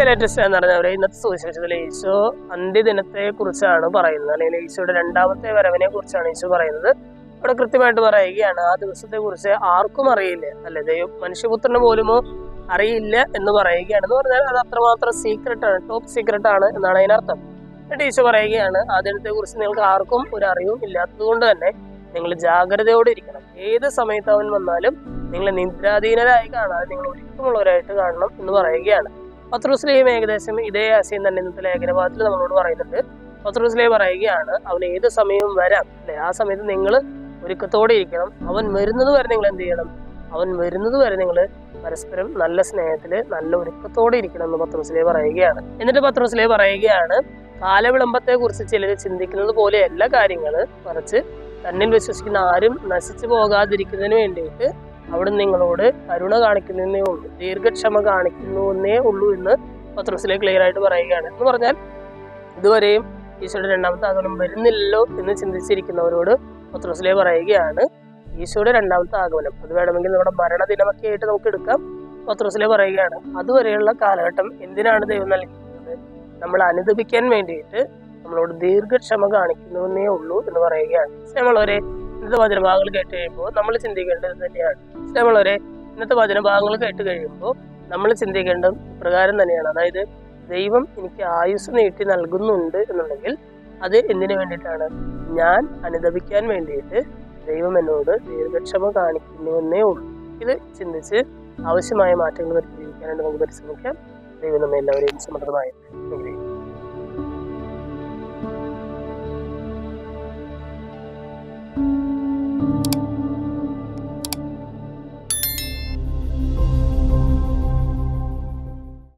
Latest എന്ന് പറഞ്ഞവരെ ഇന്നത്തെ സുവിശേഷത്തിൽ ഈശോ അന്ത്യദിനത്തെ കുറിച്ചാണ് പറയുന്നത്, അല്ലെങ്കിൽ ഈശോയുടെ രണ്ടാമത്തെ വരവിനെ കുറിച്ചാണ് ഈശോ പറയുന്നത്. അവിടെ കൃത്യമായിട്ട് പറയുകയാണ്, ആ ദിവസത്തെ കുറിച്ച് ആർക്കും അറിയില്ല, അല്ലെ, ദൈവം മനുഷ്യപുത്രന് പോലുമോ അറിയില്ല എന്ന് പറയുകയാണ്. എന്ന് പറഞ്ഞാൽ അത് അത്രമാത്രം സീക്രട്ട് ആണ്, ടോപ്പ് സീക്രട്ട് ആണ് എന്നാണ് അതിനർത്ഥം. എന്നിട്ട് ഈശോ പറയുകയാണ്, ആ ദിനത്തെ കുറിച്ച് നിങ്ങൾക്ക് ആർക്കും ഒരു അറിവും ഇല്ലാത്തത് കൊണ്ട് തന്നെ നിങ്ങൾ ജാഗ്രതയോടെ ഇരിക്കണം. ഏത് സമയത്ത് അവൻ വന്നാലും നിങ്ങൾ നിദ്രാധീനരായി കാണാതെ നിങ്ങൾ ഒരുക്കമുള്ളവരായിട്ട് കാണണം എന്ന് പറയുകയാണ്. പത്രോസ്ലീഹയും ഏകദേശം ഇതേ ആശയം തന്നെ ഇന്നത്തെ ലേഖനഭാഗത്തിൽ നമ്മളോട് പറയുന്നുണ്ട്. പത്രോസ്ലീഹ പറയുകയാണ്, അവൻ ഏത് സമയവും വരാം, അല്ലെ, ആ സമയത്ത് നിങ്ങൾ ഒരുക്കത്തോടെ ഇരിക്കണം. അവൻ വരുന്നത് വരെ നിങ്ങൾ എന്ത് ചെയ്യണം? അവൻ വരുന്നത് വരെ നിങ്ങൾ പരസ്പരം നല്ല സ്നേഹത്തില് നല്ല ഒരുക്കത്തോടെ ഇരിക്കണം എന്ന് പത്രോസ്ലീഹ പറയുകയാണ്. എന്നിട്ട് പത്രോസ്ലീഹ പറയുകയാണ്, കാലവിളംബത്തെ കുറിച്ച് ചിലർ ചിന്തിക്കുന്നത് പോലെയല്ല കാര്യങ്ങള്, മറിച്ച് തന്നിൽ വിശ്വസിക്കുന്ന ആരും നശിച്ചു പോകാതിരിക്കുന്നതിന് വേണ്ടിയിട്ട് അവിടെ നിങ്ങളോട് കരുണ കാണിക്കുന്നതേ ഉള്ളൂ, ദീർഘക്ഷമ കാണിക്കുന്നേ ഉള്ളൂ എന്ന് പത്രോസ്ലീഹ ക്ലിയർ ആയിട്ട് പറയുകയാണ്. എന്ന് പറഞ്ഞാൽ ഇതുവരെയും ഈശോയുടെ രണ്ടാമത്തെ ആഗമനം വരുന്നില്ലല്ലോ എന്ന് ചിന്തിച്ചിരിക്കുന്നവരോട് പത്രോസ്ലീഹ പറയുകയാണ്, ഈശോയുടെ രണ്ടാമത്തെ ആഗമനം അത് വേണമെങ്കിൽ നമ്മുടെ മരണദിനമൊക്കെ ആയിട്ട് നമുക്ക് എടുക്കാം. പത്രോസ്ലീഹ പറയുകയാണ്, അതുവരെയുള്ള കാലഘട്ടം എന്തിനാണ് ദൈവം നൽകിയിരിക്കുന്നത്? നമ്മൾ അനുദപിക്കാൻ വേണ്ടിയിട്ട് നമ്മളോട് ദീർഘക്ഷമ കാണിക്കുന്നേ ഉള്ളൂ എന്ന് പറയുകയാണ്. നമ്മളൊരു ഇന്നത്തെ വചനഭാഗങ്ങൾ കേട്ട് കഴിയുമ്പോൾ നമ്മൾ ചിന്തിക്കേണ്ടത് തന്നെയാണ്. നമ്മളൊരു ഇന്നത്തെ വചനഭാഗങ്ങൾ കേട്ട് കഴിയുമ്പോൾ നമ്മൾ ചിന്തിക്കേണ്ടത് പ്രകാരം തന്നെയാണ്. അതായത് ദൈവം എനിക്ക് ആയുസ് നീട്ടി നൽകുന്നുണ്ട് എന്നുണ്ടെങ്കിൽ അത് എന്തിനു വേണ്ടിയിട്ടാണ്? ഞാൻ അനുദപിക്കാൻ വേണ്ടിയിട്ട് ദൈവം എന്നോട് ദീർഘക്ഷമ കാണിക്കുന്നേ ഉള്ളൂ. ഇത് ചിന്തിച്ച് ആവശ്യമായ മാറ്റങ്ങൾ വരുത്തി ജീവിക്കാനായിട്ട് നമുക്ക് പരിശ്രമിക്കാം. ദൈവം നമ്മെ എല്ലാവരെയും സമൃദ്ധമായി